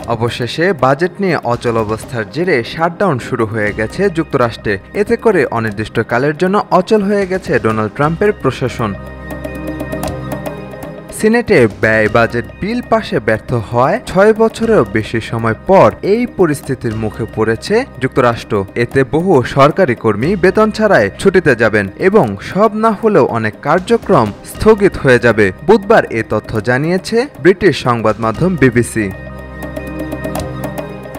অবশেষে বাজেট নিয়ে অচল অবস্থার জেরে শাটডাউন শুরু হয়ে গেছে যুক্তরাষ্ট্রে। এতে করে অনির্দিষ্টকালের জন্য অচল হয়ে গেছে ডোনাল্ড ট্রাম্পের প্রশাসন। সিনেটে ব্যয় বাজেট বিল পাশে ব্যর্থ হওয়ায় ৬ বছরেরও বেশি সময় পর এই পরিস্থিতির মুখে পড়েছে যুক্তরাষ্ট্র। এতে বহু সরকারি কর্মী বেতন ছাড়াই ছুটিতে যাবেন এবং সব না হলেও অনেক কার্যক্রম স্থগিত হয়ে যাবে। বুধবার এ তথ্য জানিয়েছে ব্রিটিশ সংবাদ মাধ্যম বিবিসি।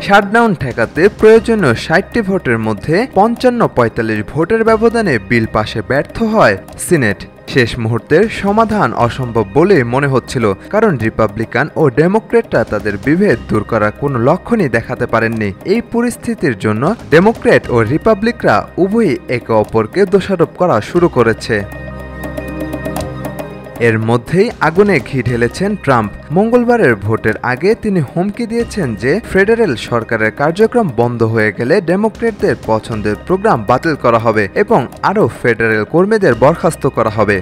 শাটডাউন ঠেকাতে প্রয়োজনীয় ৬০টি ভোটের মধ্যে ৫৫-৪৫ ভোটের ব্যবধানে বিল পাশে ব্যর্থ হয় সিনেট। শেষ মুহূর্তের সমাধান অসম্ভব বলে মনে হচ্ছিল, কারণ রিপাবলিকান ও ডেমোক্রেটরা তাদের বিভেদ দূর করার কোনো লক্ষণই দেখাতে পারেননি। এই পরিস্থিতির জন্য ডেমোক্রেট ও রিপাবলিকরা উভয়ই একে অপরকে দোষারোপ করা শুরু করেছে। এর মধ্যেই আগুনে ঘি ঢেলেছেন ট্রাম্প। মঙ্গলবারের ভোটের আগে তিনি হুমকি দিয়েছেন যে ফেডারেল সরকারের কার্যক্রম বন্ধ হয়ে গেলে ডেমোক্রেটদের পছন্দের প্রোগ্রাম বাতিল করা হবে এবং আরও ফেডারেল কর্মীদের বরখাস্ত করা হবে।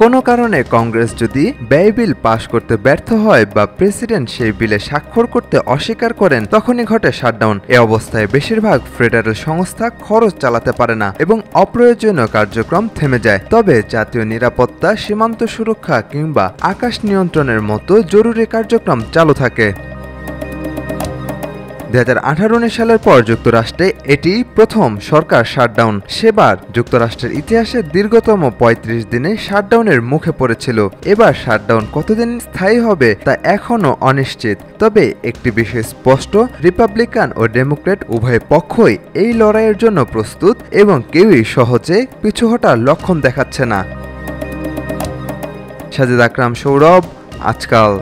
কোনো কারণে কংগ্রেস যদি ব্যয় বিল পাশ করতে ব্যর্থ হয় বা প্রেসিডেন্ট সেই বিলে স্বাক্ষর করতে অস্বীকার করেন, তখনই ঘটে শাটডাউন। এ অবস্থায় বেশিরভাগ ফেডারেল সংস্থা খরচ চালাতে পারে না এবং অপ্রয়োজনীয় কার্যক্রম থেমে যায়। তবে জাতীয় নিরাপত্তা, সীমান্ত সুরক্ষা কিংবা আকাশ নিয়ন্ত্রণের মতো জরুরি কার্যক্রম চালু থাকে। ২০১৮ সালের পর যুক্তরাষ্ট্রে এটি প্রথম সরকার শাটডাউন। সেবার যুক্তরাষ্ট্রের ইতিহাসে দীর্ঘতম ৩৫ দিনে শাটডাউনের মুখে পড়েছিল। এবার শাটডাউন কতদিন স্থায়ী হবে তা এখনও অনিশ্চিত। তবে একটি বিষয় স্পষ্ট, রিপাবলিকান ও ডেমোক্রেট উভয় পক্ষই এই লড়াইয়ের জন্য প্রস্তুত এবং কেউই সহজে পিছু হটার লক্ষণ দেখাচ্ছে না। সাজিদ আকরাম, সৌরভ, আজকাল।